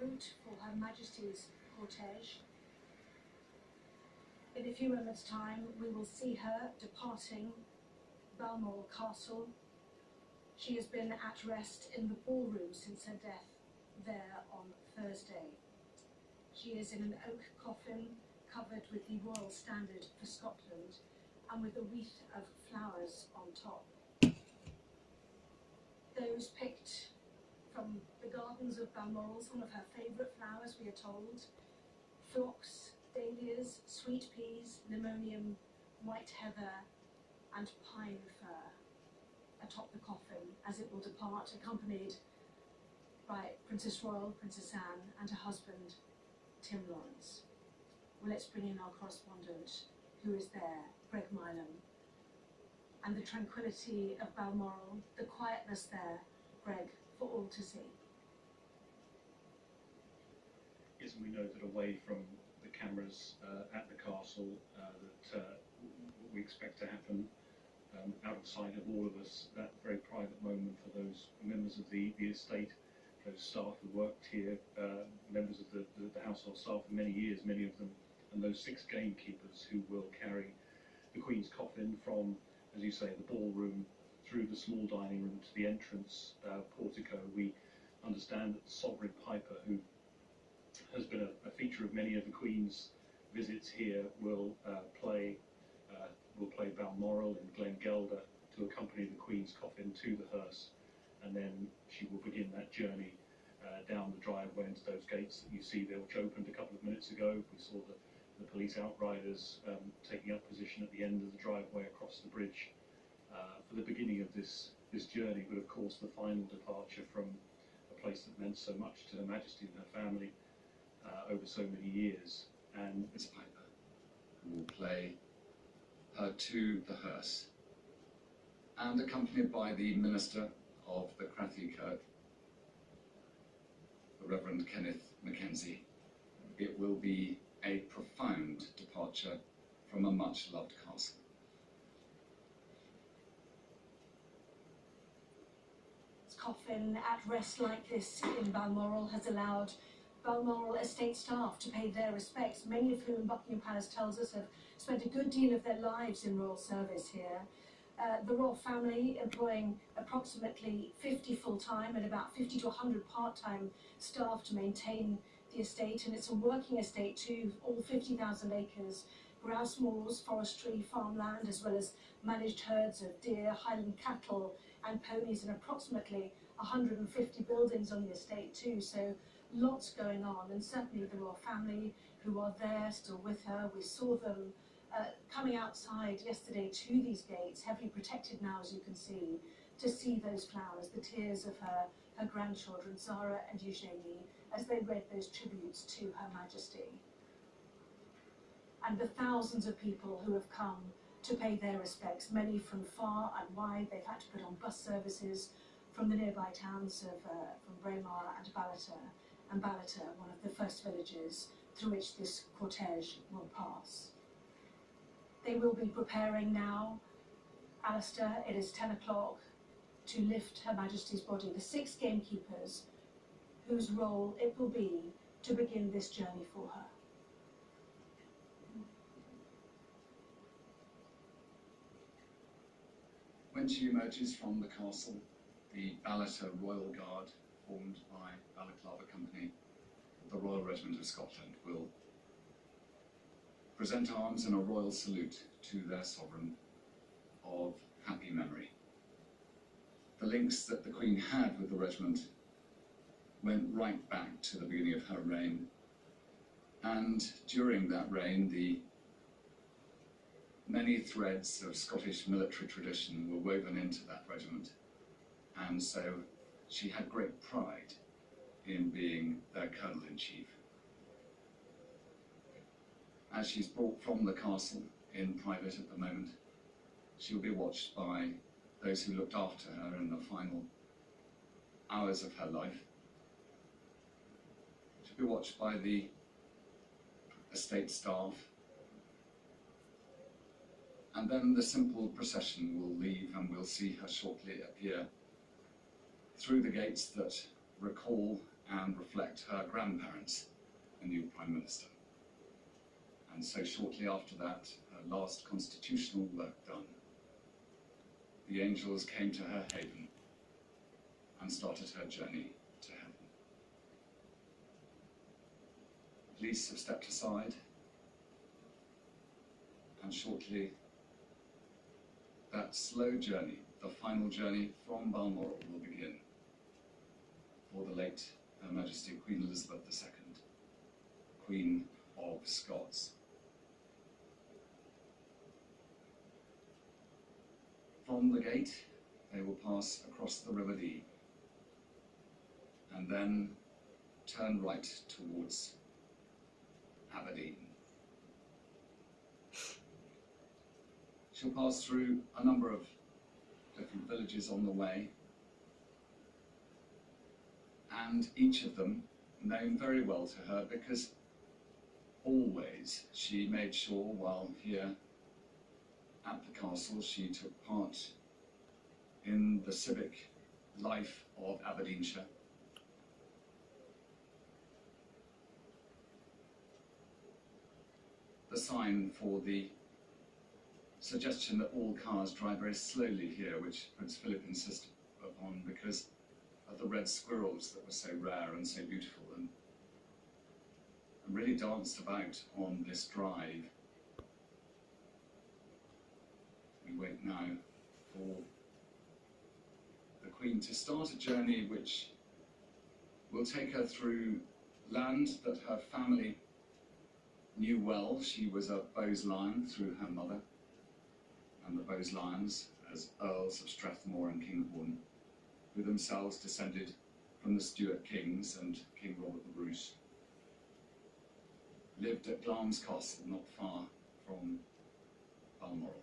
route for Her Majesty's cortege. In a few moments' time, we will see her departing Balmoral Castle. She has been at rest in the ballroom since her death there on Thursday. She is in an oak coffin covered with the royal standard for Scotland and with a wreath of flowers on top. Those picked from the gardens of Balmoral, some of her favourite flowers, we are told: phlox, dahlias, sweet peas, limonium, white heather and pine fir atop the coffin as it will depart, accompanied by Princess Royal, Princess Anne and her husband Tim Lawrence. Well, let's bring in our correspondent who is there, Greg Milam. And the tranquility of Balmoral, the quietness there, Greg, for all to see. Yes, and we know that away from the cameras at the castle, that what we expect to happen out of sight of all of us, that very private moment for those members of the estate, those staff who worked here, members of the household staff for many years, many of them, and those 6 gamekeepers who will carry the Queen's coffin from, as you say, the ballroom through the small dining room to the entrance portico. We understand that the Sovereign Piper, who has been a feature of many of the Queen's visits here, will play Balmoral in Glengelder to accompany the Queen's coffin to the hearse, and then she will begin that journey down the driveway into those gates that you see there, which opened a couple of minutes ago. We saw the police outriders taking up position at the end of the driveway across the bridge for the beginning of this journey, but of course the final departure from a place that meant so much to Her Majesty and her family over so many years. And Miss Piper, who will play her to the hearse, and accompanied by the Minister of the Crathy Kirk, the Reverend Kenneth Mackenzie, it will be a profound departure from a much-loved castle. This coffin at rest like this in Balmoral has allowed Balmoral estate staff to pay their respects, many of whom Buckingham Palace tells us have spent a good deal of their lives in royal service here. The royal family employing approximately 50 full-time and about 50 to 100 part-time staff to maintain the estate, and it's a working estate too, all 50,000 acres, grouse moors, forestry, farmland, as well as managed herds of deer, Highland cattle and ponies, and approximately 150 buildings on the estate too, so lots going on. And certainly the royal family who are there still with her, we saw them coming outside yesterday to these gates, heavily protected now as you can see, to see those flowers, the tears of her grandchildren Zara and Eugenie, as they read those tributes to Her Majesty. And the thousands of people who have come to pay their respects, many from far and wide. They've had to put on bus services from the nearby towns of from Braemar and Ballater, one of the first villages through which this cortege will pass. They will be preparing now, Alistair, it is 10 o'clock, to lift Her Majesty's body, the 6 gamekeepers whose role it will be to begin this journey for her. When she emerges from the castle, the Ballater Royal Guard, formed by Balaclava Company, the Royal Regiment of Scotland, will present arms in a royal salute to their sovereign of happy memory. The links that the Queen had with the regiment went right back to the beginning of her reign, and during that reign the many threads of Scottish military tradition were woven into that regiment, and so she had great pride in being their Colonel-in-Chief. As she's brought from the castle in private at the moment, she will be watched by those who looked after her in the final hours of her life. She'll be watched by the estate staff, and then the simple procession will leave, and we'll see her shortly appear through the gates that recall and reflect her grandparents, a new Prime Minister. And so shortly after that, her last constitutional work done, the angels came to her haven and started her journey to heaven. Police have stepped aside, and shortly that slow journey, the final journey from Balmoral, will begin for the late Her Majesty Queen Elizabeth II, Queen of Scots. From the gate, they will pass across the River Dee and then turn right towards Aberdeen. She'll pass through a number of different villages on the way, and each of them known very well to her because always she made sure while here at the castle she took part in the civic life of Aberdeenshire. The sign for the suggestion that all cars drive very slowly here, which Prince Philip insisted upon because of the red squirrels that were so rare and so beautiful, and really danced about on this drive. We wait now for the Queen to start a journey which will take her through land that her family knew well. She was a Bowes-Lyon through her mother, and the Bowes-Lyons, as Earls of Strathmore and Kinghorn, who themselves descended from the Stuart kings and King Robert the Bruce, lived at Glamis Castle, not far from Balmoral.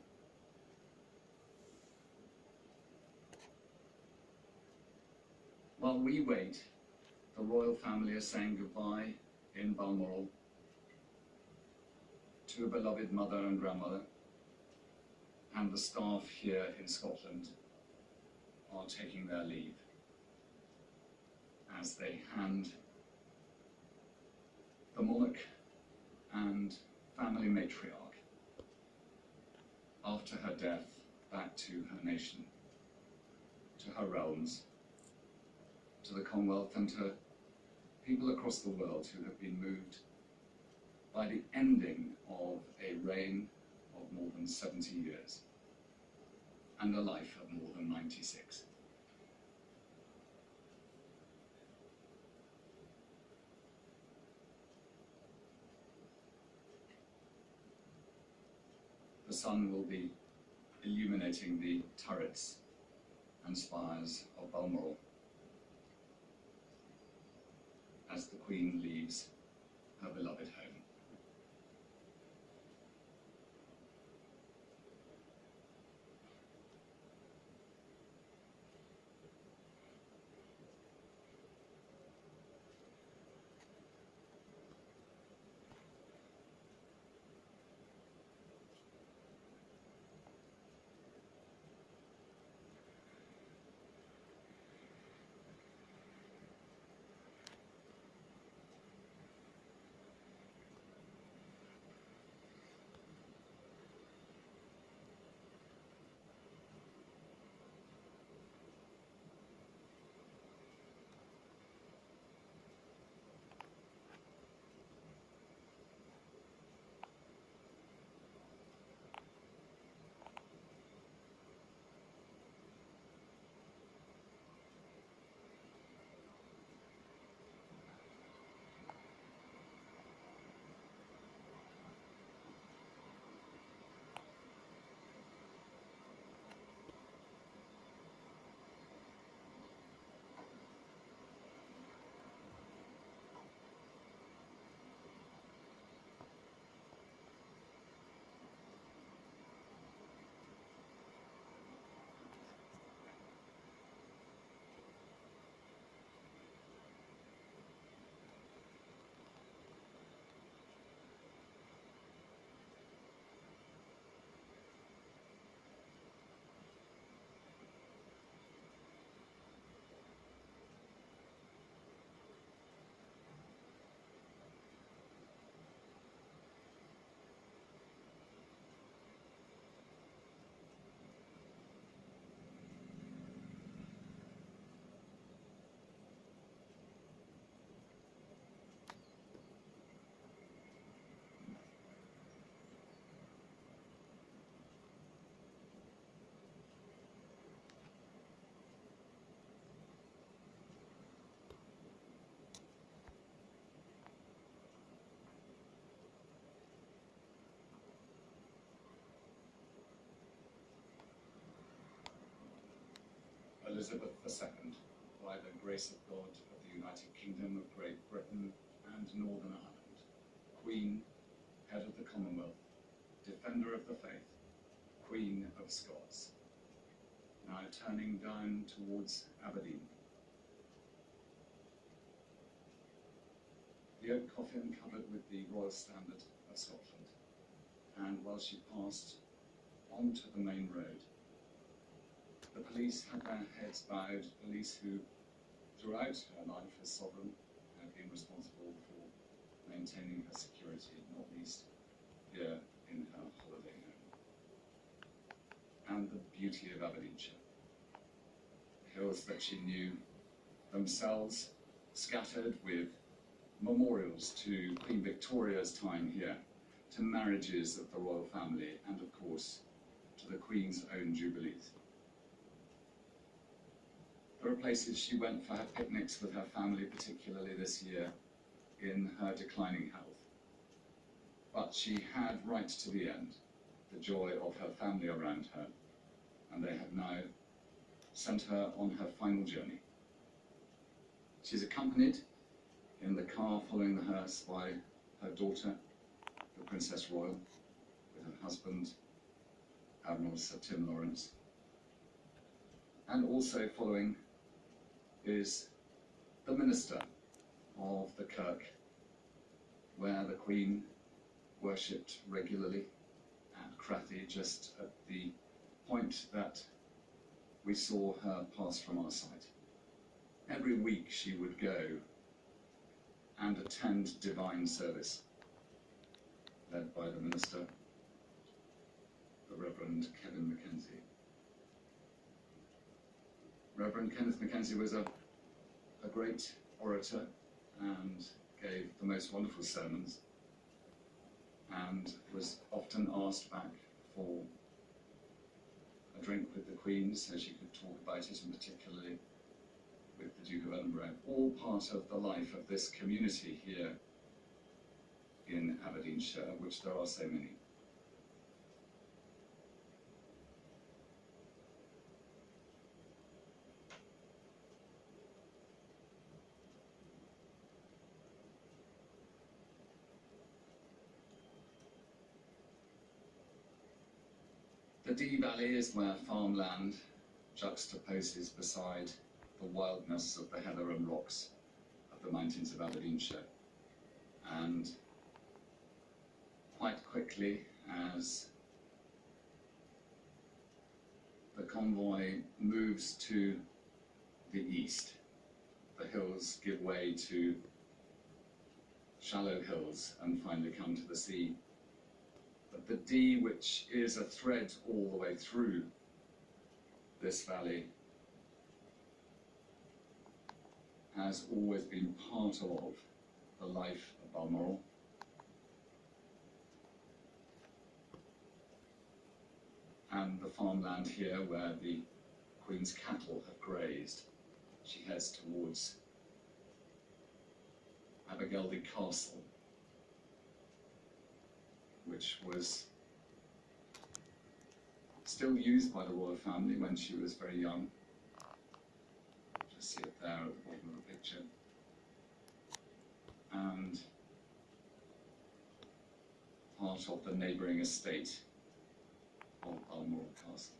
While we wait, the royal family are saying goodbye in Balmoral to a beloved mother and grandmother, and the staff here in Scotland are taking their leave as they hand the monarch and family matriarch, after her death, back to her nation, to her realms, to the Commonwealth, and to people across the world who have been moved by the ending of a reign of more than 70 years and a life of more than 96. The sun will be illuminating the turrets and spires of Balmoral as the Queen leaves her beloved home. Elizabeth II, by the grace of God of the United Kingdom of Great Britain and Northern Ireland, Queen, Head of the Commonwealth, Defender of the Faith, Queen of Scots. Now turning down towards Aberdeen. The oak coffin covered with the Royal Standard of Scotland, and while she passed onto the main road, the police had their heads bowed, police who, throughout her life as sovereign, have been responsible for maintaining her security, not least here in her holiday home. And the beauty of Aberdeenshire. Hills that she knew, themselves scattered with memorials to Queen Victoria's time here, to marriages of the royal family, and of course, to the Queen's own jubilees. There are places she went for her picnics with her family, particularly this year, in her declining health. But she had right to the end the joy of her family around her, and they have now sent her on her final journey. She's accompanied in the car following the hearse by her daughter, the Princess Royal, with her husband, Admiral Sir Tim Lawrence. And also following is the minister of the kirk, where the Queen worshipped regularly at Crathy, just at the point that we saw her pass from our sight. Every week she would go and attend divine service, led by the minister, the Reverend Kevin Mackenzie. Reverend Kenneth Mackenzie was a great orator and gave the most wonderful sermons, and was often asked back for a drink with the Queen so she could talk about it, and particularly with the Duke of Edinburgh, all part of the life of this community here in Aberdeenshire, which there are so many. The Dee Valley is where farmland juxtaposes beside the wildness of the heather and rocks of the mountains of Aberdeenshire. And quite quickly, as the convoy moves to the east, the hills give way to shallow hills and finally come to the sea. But the Dee, which is a thread all the way through this valley, has always been part of the life of Balmoral. And the farmland here where the Queen's cattle have grazed. She heads towards Abergeldy Castle, which was still used by the royal family when she was very young. Just see it there at the bottom of the picture. And part of the neighbouring estate of Balmoral Castle.